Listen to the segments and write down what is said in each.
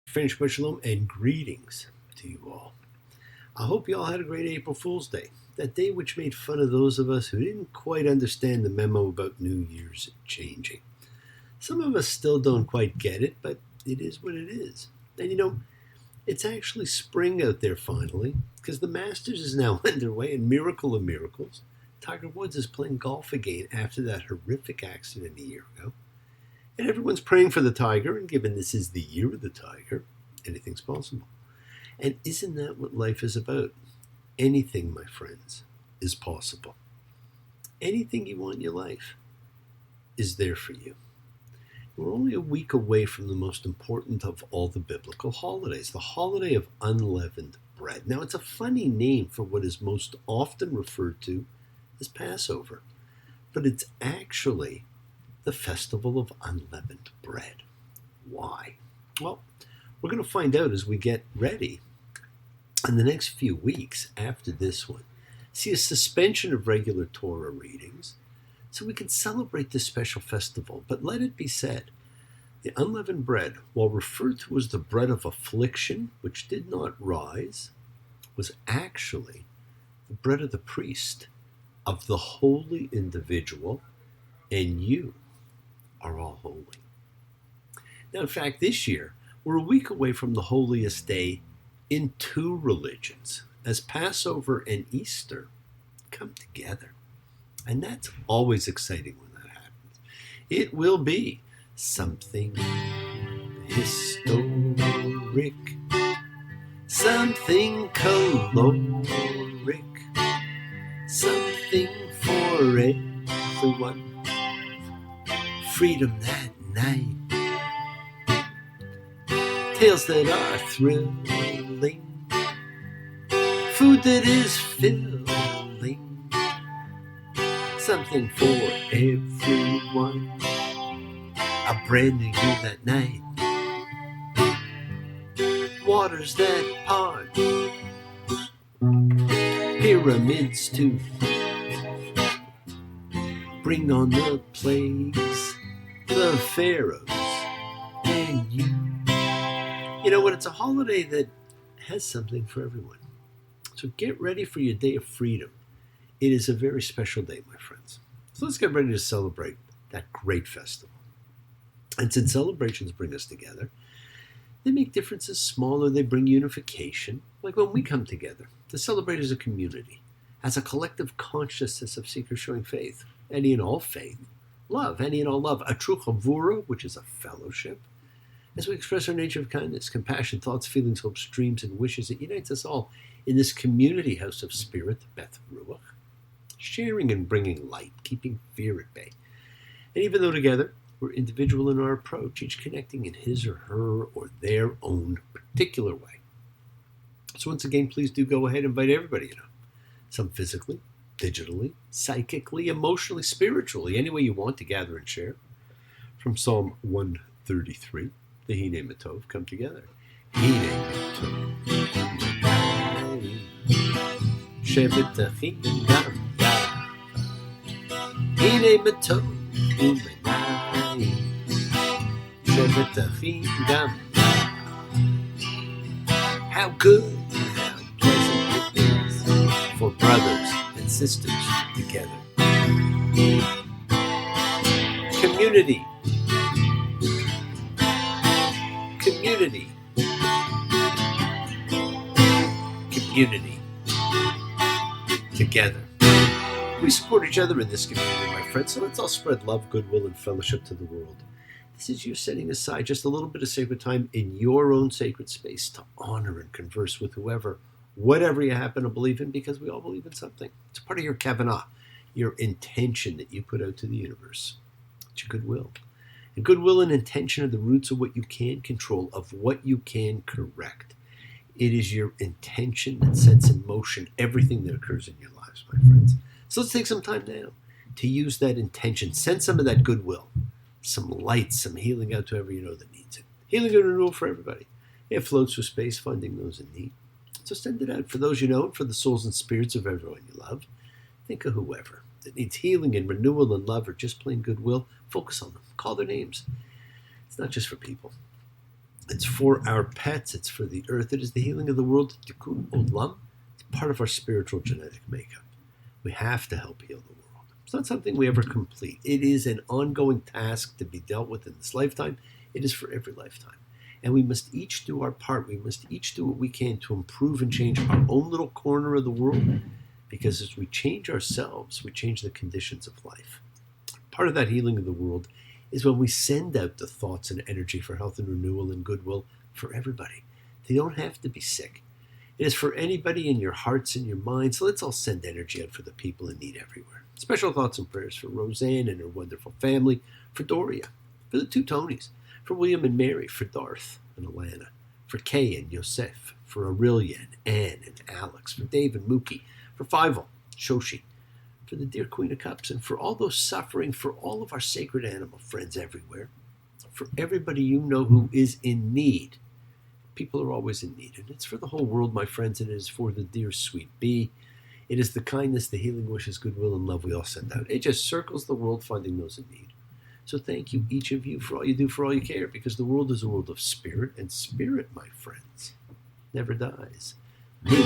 Finish with shalom and greetings to you all. I hope you all had a great April Fool's Day. That day which made fun of those of us who didn't quite understand the memo about New Year's changing. Some of us still don't quite get it, but it is what it is. And it's actually spring out there finally, because the Masters is now underway, and miracle of miracles, Tiger Woods is playing golf again after that horrific accident a year ago. And everyone's praying for the Tiger, and given this is the year of the Tiger, anything's possible. And isn't that what life is about? Anything, my friends, is possible. Anything you want in your life is there for you. We're only a week away from the most important of all the biblical holidays, the holiday of unleavened bread. Now, it's a funny name for what is most often referred to as Passover, but it's actually the festival of unleavened bread. Why? Well, we're going to find out as we get ready in the next few weeks after this one. See a suspension of regular Torah readings so we can celebrate this special festival. But let it be said, the unleavened bread, while referred to as the bread of affliction, which did not rise, was actually the bread of the priest, of the holy individual, and you are all holy. Now, in fact, this year, we're a week away from the holiest day in two religions, as Passover and Easter come together. And that's always exciting when that happens. It will be something historic, something caloric, something for everyone. Freedom that night, tales that are thrilling, food that is filling, something for everyone. A brand new year that night, waters that part, pyramids to bring on the plagues, the pharaohs, and you. You know what? It's a holiday that has something for everyone. So get ready for your day of freedom. It is a very special day, my friends. So let's get ready to celebrate that great festival. And since celebrations bring us together, they make differences smaller, they bring unification. Like when we come together to celebrate as a community, as a collective consciousness of seekers showing faith, any and all faith, love, any and all love, a true chavura, which is a fellowship, as we express our nature of kindness, compassion, thoughts, feelings, hopes, dreams, and wishes. It unites us all in this community house of spirit, Beth Ruach, sharing and bringing light, keeping fear at bay. And even though together we're individual in our approach, each connecting in his or her or their own particular way. So once again, please do go ahead and invite everybody, some physically, digitally, psychically, emotionally, spiritually, any way you want to gather and share. From Psalm 133, the Hine Matov, come together. Hine Matov, Shevet Achim Gam Hine Matov, Shevet Achim Gam. How good, how pleasant it is for brothers and sisters together. Community. Community. Community. Together. We support each other in this community, my friends, so let's all spread love, goodwill, and fellowship to the world. This is you setting aside just a little bit of sacred time in your own sacred space to honor and converse with whoever, whatever you happen to believe in, because we all believe in something. It's part of your kavanah, your intention that you put out to the universe. It's your goodwill. And goodwill and intention are the roots of what you can control, of what you can correct. It is your intention that sets in motion everything that occurs in your lives, my friends. So let's take some time now to use that intention. Send some of that goodwill, some light, some healing out to whoever you know that needs it. Healing and renewal for everybody. It floats through space, finding those in need. So send it out for those you know and for the souls and spirits of everyone you love. Think of whoever that needs healing and renewal and love or just plain goodwill. Focus on them. Call their names. It's not just for people. It's for our pets. It's for the earth. It is the healing of the world. Tikkun olam. It's part of our spiritual genetic makeup. We have to help heal the world. It's not something we ever complete. It is an ongoing task to be dealt with in this lifetime. It is for every lifetime. And we must each do our part. We must each do what we can to improve and change our own little corner of the world. Because as we change ourselves, we change the conditions of life. Part of that healing of the world is when we send out the thoughts and energy for health and renewal and goodwill for everybody. They don't have to be sick. It is for anybody in your hearts and your minds. So let's all send energy out for the people in need everywhere. Special thoughts and prayers for Roseanne and her wonderful family, for Doria, for the two Tonys, for William and Mary, for Darth and Alana, for Kay and Yosef, for Aurelia and Anne and Alex, for Dave and Mookie, for Fievel, Shoshi, for the dear Queen of Cups, and for all those suffering, for all of our sacred animal friends everywhere, for everybody you know who is in need. People are always in need, and it's for the whole world, my friends, and it is for the dear sweet bee. It is the kindness, the healing wishes, goodwill, and love we all send out. It just circles the world finding those in need. So thank you, each of you, for all you do, for all you care, because the world is a world of spirit, and spirit, my friends, never dies. Me.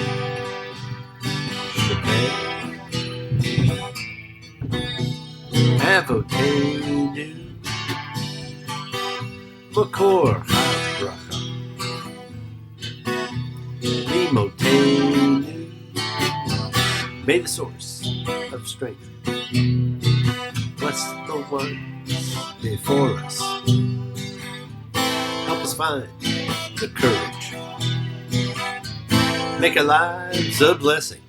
Avotenu Makor HaBracha Limotenu. May the source of strength bless the ones before us. Help us find the courage. Make our lives a blessing.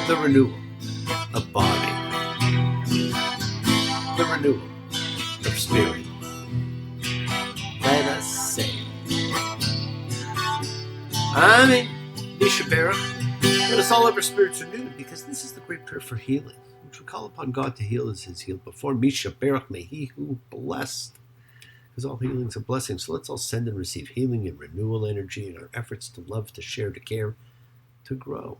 The renewal of body. The renewal of spirit. Let us say, Amen. Mishaberach. Let us all have our spirits renewed, because this is the great prayer for healing, which we call upon God to heal as His healed before. Mishaberach, may He who blessed, because all healings are blessings. So let's all send and receive healing and renewal energy in our efforts to love, to share, to care, to grow.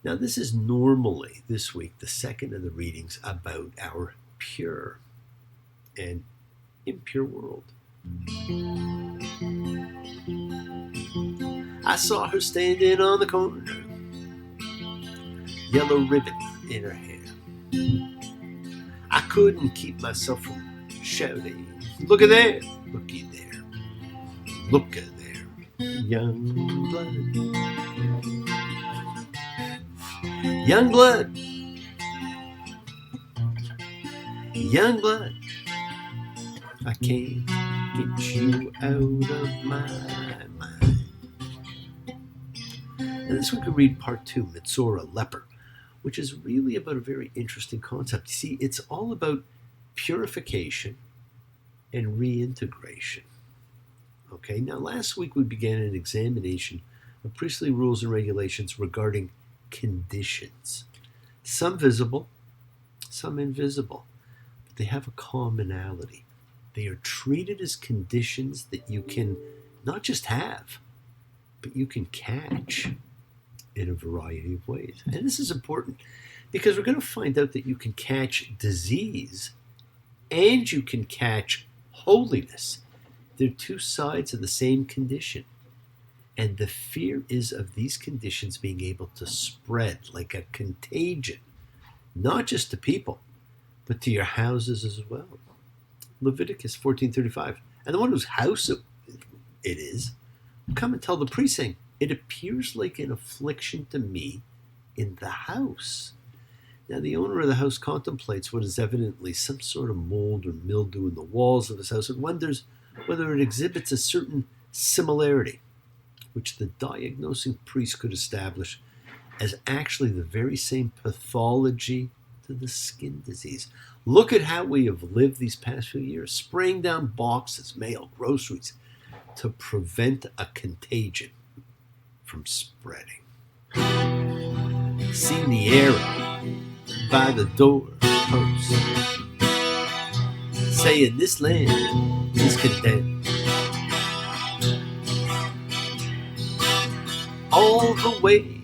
Now, this is normally, this week, the second of the readings about our pure and impure world. I saw her standing on the corner, yellow ribbon in her hair. I couldn't keep myself from shouting, look at there, looky there, look at there, young blood. Young blood, young blood, I can't get you out of my mind. And this week we read part 2, Metzora, leper, which is really about a very interesting concept. You see, it's all about purification and reintegration. Okay, now last week we began an examination of priestly rules and regulations regarding conditions, some visible, some invisible, but they have a commonality. They are treated as conditions that you can not just have, but you can catch in a variety of ways. And this is important because we're going to find out that you can catch disease and you can catch holiness. They're two sides of the same condition. And the fear is of these conditions being able to spread like a contagion, not just to people, but to your houses as well. Leviticus 14:35. And the one whose house it is, will come and tell the priest, saying, it appears like an affliction to me in the house. Now the owner of the house contemplates what is evidently some sort of mold or mildew in the walls of his house and wonders whether it exhibits a certain similarity, which the diagnosing priest could establish as actually the very same pathology to the skin disease. Look at how we have lived these past few years, spraying down boxes, mail, groceries, to prevent a contagion from spreading. Seen the arrow by the door post, saying this land is condemned. All the way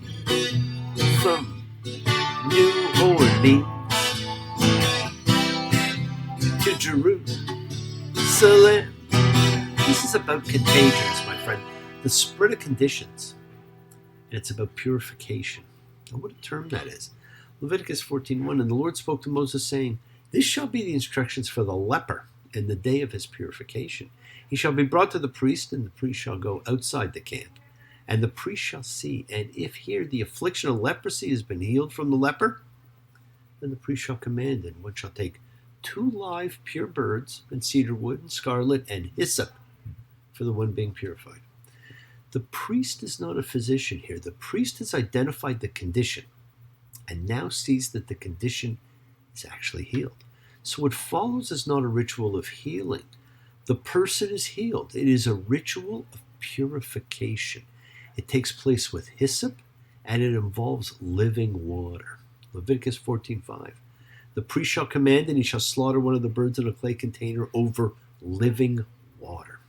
from New Orleans to Jerusalem, about contagions, my friend, the spread of conditions. And it's about purification. And what a term that is. Leviticus 14:1, and the Lord spoke to Moses, saying, this shall be the instructions for the leper in the day of his purification. He shall be brought to the priest, and the priest shall go outside the camp. And the priest shall see, and if here the affliction of leprosy has been healed from the leper, then the priest shall command, and one shall take 2 live pure birds, and cedar wood, and scarlet, and hyssop, for the one being purified. The priest is not a physician here. The priest has identified the condition, and now sees that the condition is actually healed. So what follows is not a ritual of healing. The person is healed. It is a ritual of purification. It takes place with hyssop, and it involves living water. Leviticus 14:5. The priest shall command, and he shall slaughter one of the birds in a clay container over living water.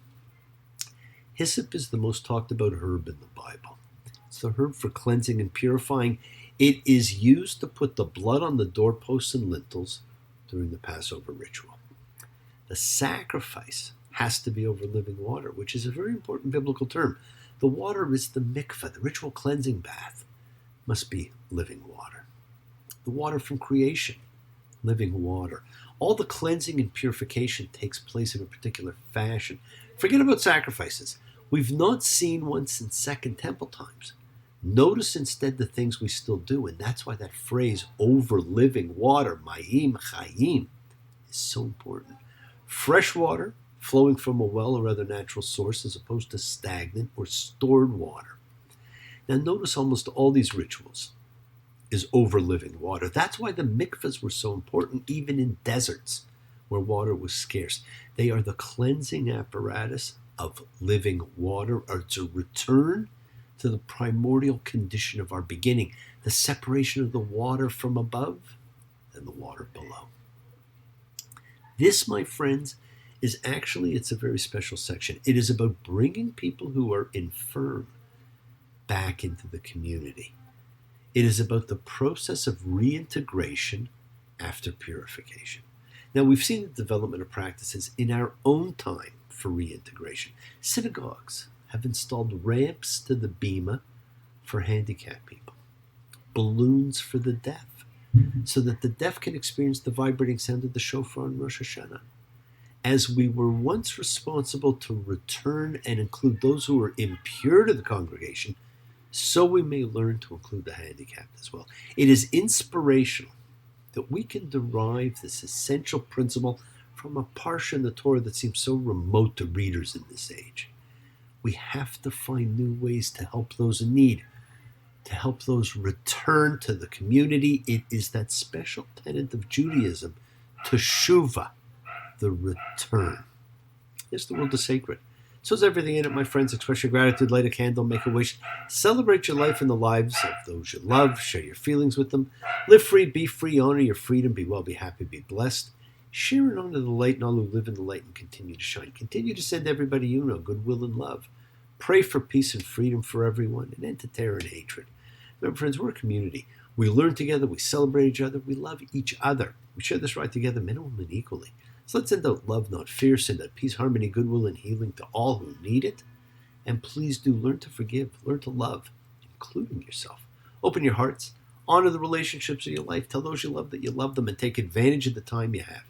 Hyssop is the most talked about herb in the Bible. It's the herb for cleansing and purifying. It is used to put the blood on the doorposts and lintels during the Passover ritual. The sacrifice has to be over living water, which is a very important biblical term. The water is the mikveh, the ritual cleansing bath, must be living water. The water from creation, living water. All the cleansing and purification takes place in a particular fashion. Forget about sacrifices. We've not seen one since Second Temple times. Notice instead the things we still do, and that's why that phrase, over living water, mayim chayim, is so important. Fresh water flowing from a well or other natural source as opposed to stagnant or stored water. Now notice almost all these rituals is over living water. That's why the mikvahs were so important even in deserts where water was scarce. They are the cleansing apparatus of living water, or to return to the primordial condition of our beginning, the separation of the water from above and the water below. This, my friends, is actually, it's a very special section. It is about bringing people who are infirm back into the community. It is about the process of reintegration after purification. Now, we've seen the development of practices in our own time for reintegration. Synagogues have installed ramps to the bima for handicapped people, balloons for the deaf, so that the deaf can experience the vibrating sound of the shofar on Rosh Hashanah. As we were once responsible to return and include those who were impure to the congregation, so we may learn to include the handicapped as well. It is inspirational that we can derive this essential principle from a parsha in the Torah that seems so remote to readers in this age. We have to find new ways to help those in need, to help those return to the community. It is that special tenet of Judaism, teshuvah, the return. Yes, the world is sacred. So is everything in it, my friends. Express your gratitude, light a candle, make a wish. Celebrate your life and the lives of those you love. Share your feelings with them. Live free, be free, honor your freedom, be well, be happy, be blessed. Share and honor the light and all who live in the light and continue to shine. Continue to send everybody you know goodwill and love. Pray for peace and freedom for everyone, and end to terror and hatred. Remember, friends, we're a community. We learn together, we celebrate each other, we love each other. We share this right together, men and women equally. So let's send out love, not fear, send out peace, harmony, goodwill, and healing to all who need it. And please do learn to forgive, learn to love, including yourself. Open your hearts, honor the relationships of your life, tell those you love that you love them, and take advantage of the time you have.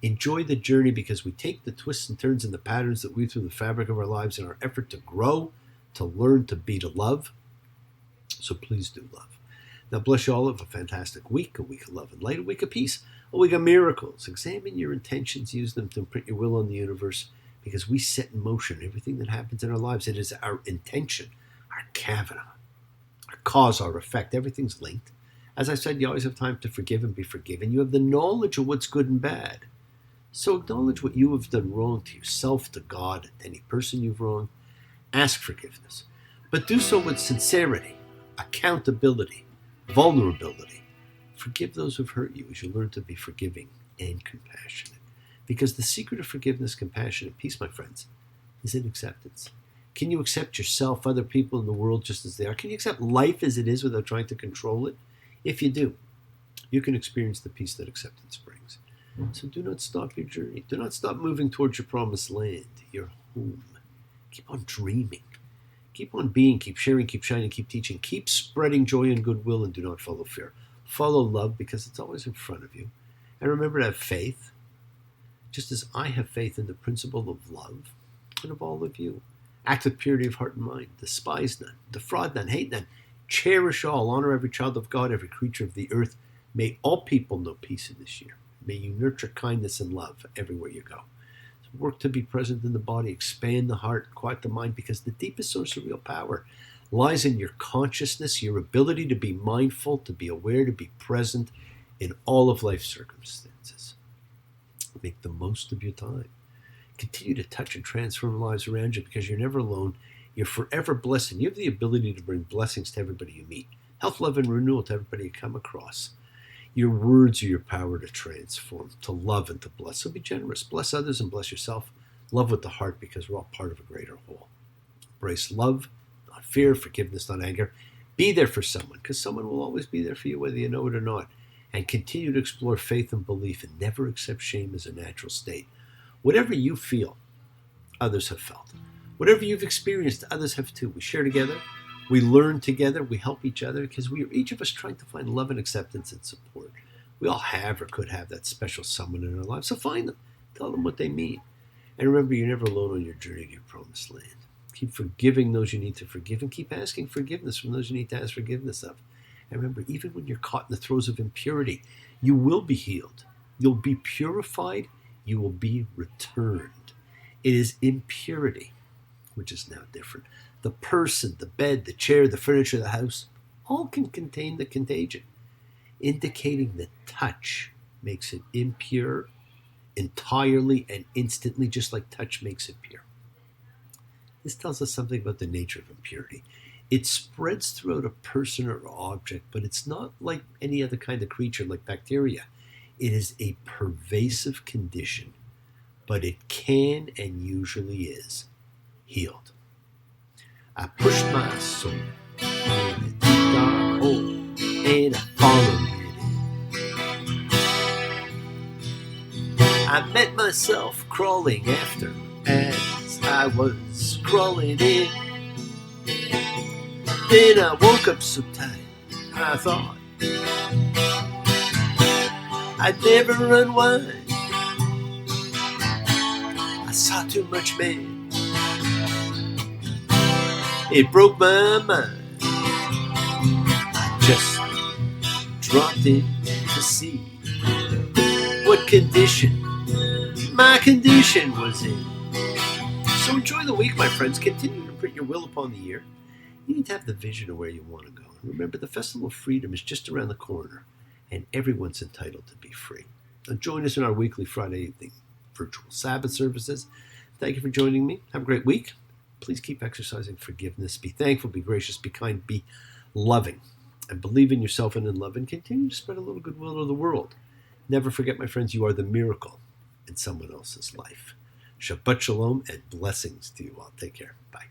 Enjoy the journey, because we take the twists and turns and the patterns that weave through the fabric of our lives in our effort to grow, to learn, to be, to love. So please do love. Now bless you all. Have a fantastic week, a week of love and light, a week of peace, a week of miracles. Examine your intentions, use them to imprint your will on the universe, because we set in motion everything that happens in our lives. It is our intention, our kavanah, our cause, our effect. Everything's linked. As I said, you always have time to forgive and be forgiven. You have the knowledge of what's good and bad. So acknowledge what you have done wrong to yourself, to God, to any person you've wronged. Ask forgiveness. But do so with sincerity, accountability, vulnerability. Forgive those who've hurt you as you learn to be forgiving and compassionate. Because the secret of forgiveness, compassion, and peace, my friends, is in acceptance. Can you accept yourself, other people in the world just as they are? Can you accept life as it is without trying to control it? If you do, you can experience the peace that acceptance brings. So do not stop your journey. Do not stop moving towards your promised land, your home, Keep on dreaming. Keep on being, keep sharing, keep shining, keep teaching. Keep spreading joy and goodwill, and do not follow fear. Follow love, because it's always in front of you. And remember to have faith, just as I have faith in the principle of love and of all of you. Act with purity of heart and mind. Despise none, defraud none, hate none. Cherish all, honor every child of God, every creature of the earth. May all people know peace in this year. May you nurture kindness and love everywhere you go. Work to be present in the body, expand the heart, quiet the mind, because the deepest source of real power lies in your consciousness, your ability to be mindful, to be aware, to be present in all of life's circumstances. Make the most of your time. Continue to touch and transform lives around you, because you're never alone. You're forever blessed, and you have the ability to bring blessings to everybody you meet. Health, love, and renewal to everybody you come across. Your words are your power to transform, to love, and to bless. So be generous. Bless others and bless yourself. Love with the heart, because we're all part of a greater whole. Embrace love, not fear, forgiveness, not anger. Be there for someone, because someone will always be there for you, whether you know it or not. And continue to explore faith and belief, and never accept shame as a natural state. Whatever you feel, others have felt. Whatever you've experienced, others have too. We share together. We learn together. We help each other, because we are each of us trying to find love and acceptance and support. We all have or could have that special someone in our lives. So find them. Tell them what they mean. And remember, you're never alone on your journey to your promised land. Keep forgiving those you need to forgive, and keep asking forgiveness from those you need to ask forgiveness of. And remember, even when you're caught in the throes of impurity, you will be healed. You'll be purified. You will be returned. It is impurity, which is now different. The person, the bed, the chair, the furniture, the house, all can contain the contagion, indicating that touch makes it impure entirely and instantly, just like touch makes it pure. This tells us something about the nature of impurity. It spreads throughout a person or object, but it's not like any other kind of creature, like bacteria. It is a pervasive condition, but it can and usually is healed. I pushed my soul in a deep dark hole, and I followed it in. I met myself crawling after as I was crawling in. Then I woke up so tired, I thought I'd never unwind. I saw too much man. It broke my mind. I just dropped in to see what condition my condition was in. So enjoy the week, my friends. Continue to put your will upon the year. You need to have the vision of where you want to go. And remember, the Festival of Freedom is just around the corner, and everyone's entitled to be free. Now join us in our weekly Friday evening virtual Sabbath services. Thank you for joining me. Have a great week. Please keep exercising forgiveness. Be thankful, be gracious, be kind, be loving. And believe in yourself and in love, and continue to spread a little goodwill to the world. Never forget, my friends, you are the miracle in someone else's life. Shabbat shalom and blessings to you all. Take care. Bye.